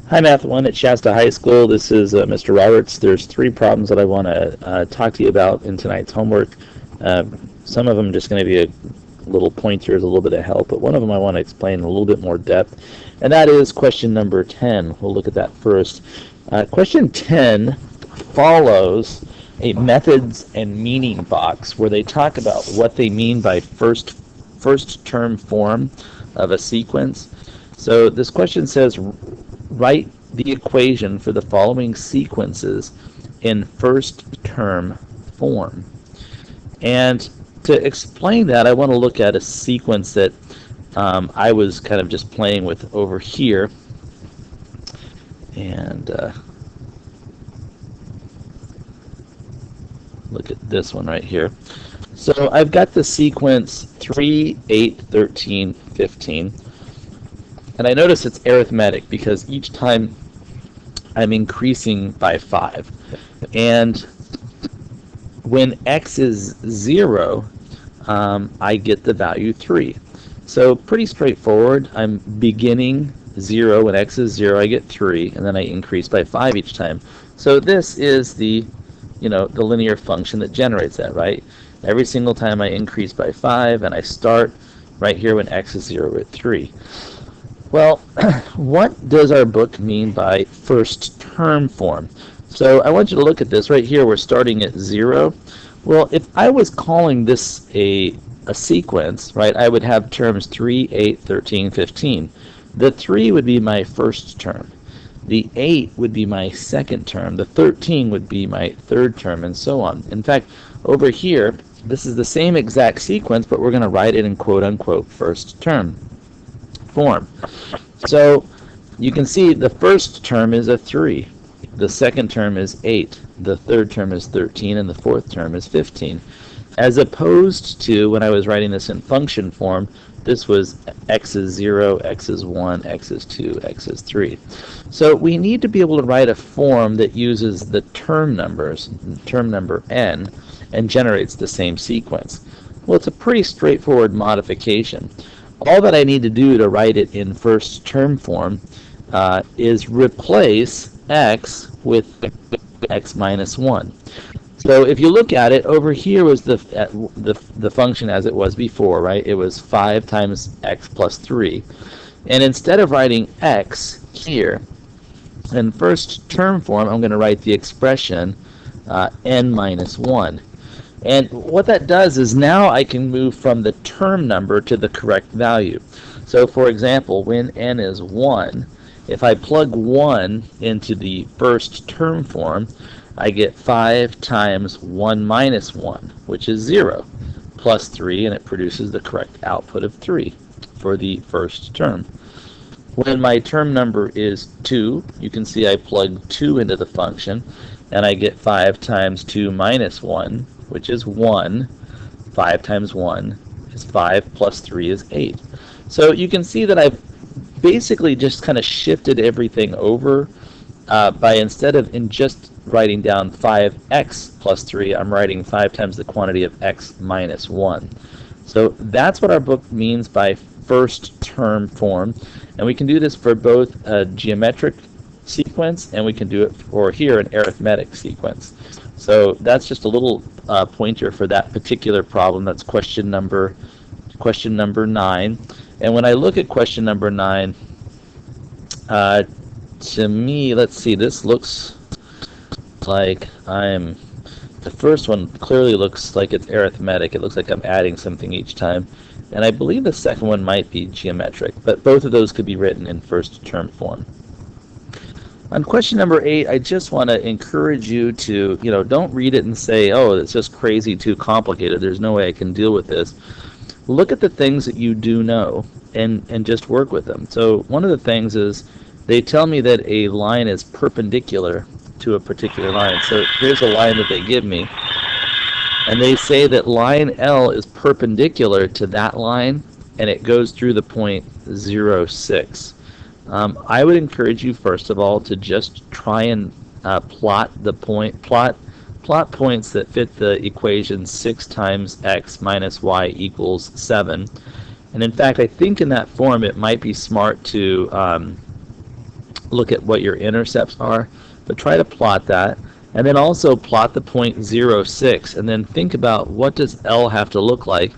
Hi, Math 1 at Shasta High School. This is Mr. Roberts. There's three problems that I want to talk to you about in tonight's homework. Some of them just going to be a little pointers, a little bit of help, but one of them I want to explain in a little bit more depth, and that is question number 10. We'll look at that first. Question 10 follows a methods and meaning box where they talk about what they mean by first term form of a sequence. So this question says, write the equation for the following sequences in first term form. And to explain that, I want to look at a sequence that I was kind of just playing with over here. And look at this one right here. So I've got the sequence 3, 8, 13, 15. And I notice it's arithmetic because each time I'm increasing by 5. And when x is 0, I get the value 3. So pretty straightforward. I'm beginning 0. When x is 0, I get 3, and then I increase by 5 each time. So this is the linear function that generates that, right? Every single time I increase by 5, and I start right here when x is 0 at 3. Well, what does our book mean by first term form? So I want you to look at this right here. We're starting at 0. Well, if I was calling this a sequence, right, I would have terms 3, 8, 13, 15. The 3 would be my first term. The 8 would be my second term. The 13 would be my third term, and so on. In fact, over here, this is the same exact sequence, but we're going to write it in quote-unquote first term form. So you can see the first term is a 3. The second term is 8. The third term is 13, and the fourth term is 15. As opposed to when I was writing this in function form, this was x is 0, x is 1, x is 2, x is 3. So we need to be able to write a form that uses the term numbers, term number n, and generates the same sequence. Well, it's a pretty straightforward modification. All that I need to do to write it in first term form is replace x with x minus 1. So if you look at it, over here was the function as it was before, right? It was 5 times x plus 3. And instead of writing x here, in first term form, I'm going to write the expression n minus 1. And what that does is now I can move from the term number to the correct value. So for example, when n is 1, if I plug 1 into the first term form, I get 5 times 1 minus 1, which is 0, plus 3, and it produces the correct output of 3 for the first term. When my term number is 2, you can see I plug 2 into the function, and I get 5 times 2 minus 1, which is 1. 5 times 1 is 5, plus 3 is 8. So you can see that I've basically just kind of shifted everything over by instead of just writing down 5x plus 3, I'm writing 5 times the quantity of x minus 1. So that's what our book means by first term form. And we can do this for both a geometric sequence, and we can do it for here an arithmetic sequence. So that's just a little pointer for that particular problem. That's question number 9. And when I look at question number 9, to me, let's see, this looks like the first one clearly looks like it's arithmetic. It looks like I'm adding something each time. And I believe the second one might be geometric, but both of those could be written in first term form. On question number 8, I just want to encourage you to, don't read it and say, oh, it's just crazy too complicated. There's no way I can deal with this. Look at the things that you do know and just work with them. So one of the things is they tell me that a line is perpendicular to a particular line. So here's a line that they give me. And they say that line L is perpendicular to that line, and it goes through the point 0, 6. I would encourage you, first of all, to just try and plot points that fit the equation 6 times x minus y equals 7. And in fact, I think in that form it might be smart to look at what your intercepts are, but try to plot that. And then also plot the point 0, 6, and then think about what does L have to look like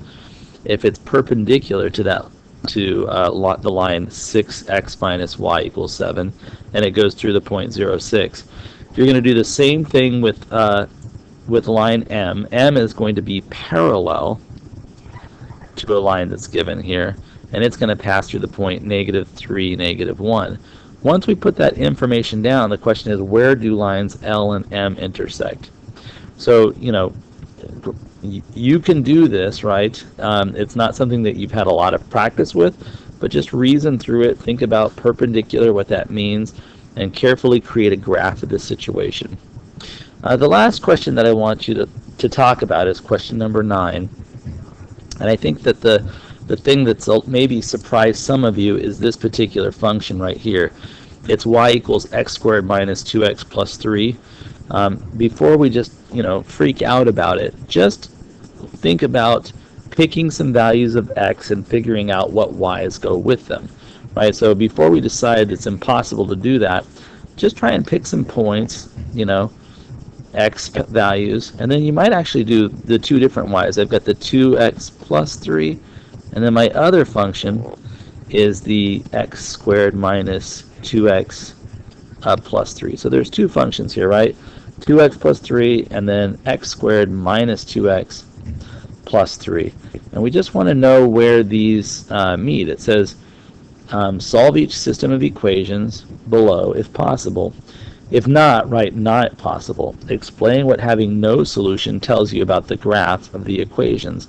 if it's perpendicular to that the line 6x minus y equals 7, and it goes through the point 0, 6. You're going to do the same thing with line M. M is going to be parallel to a line that's given here, and it's going to pass through the point -3, -1. Once we put that information down, the question is, where do lines L and M intersect? So, you can do this, right? It's not something that you've had a lot of practice with, but just reason through it, think about perpendicular, what that means, and carefully create a graph of this situation. The last question that I want you to talk about is question number 9. And I think that the thing that's maybe surprised some of you is this particular function right here. It's y equals x squared minus 2x plus 3. Before we just freak out about it, just think about picking some values of x and figuring out what y's go with them, right? So before we decide it's impossible to do that, just try and pick some points, x values, and then you might actually do the two different y's. I've got the 2x plus 3, and then my other function is the x squared minus 2x plus 3. So there's two functions here, right? 2x plus 3, and then x squared minus 2x plus 3. And we just want to know where these meet. It says solve each system of equations below if possible. If not, write not possible. Explain what having no solution tells you about the graph of the equations.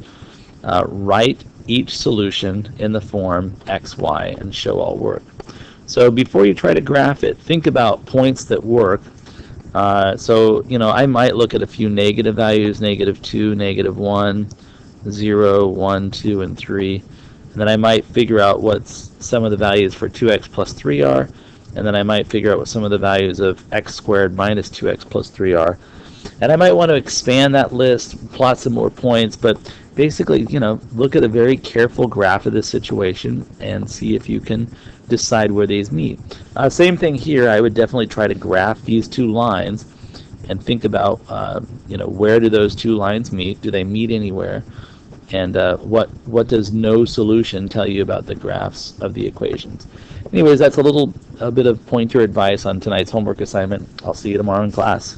Write each solution in the form x, y, and show all work. So before you try to graph it, think about points that work. So, I might look at a few negative values, -2, -1, 0, 1, 2, and 3. And then I might figure out what some of the values for 2x plus 3 are. And then I might figure out what some of the values of x squared minus 2x plus 3 are. And I might want to expand that list, plot some more points, but basically, look at a very careful graph of this situation and see if you can decide where these meet. Same thing here. I would definitely try to graph these two lines and think about, where do those two lines meet? Do they meet anywhere? And what does no solution tell you about the graphs of the equations? Anyways, that's a bit of pointer advice on tonight's homework assignment. I'll see you tomorrow in class.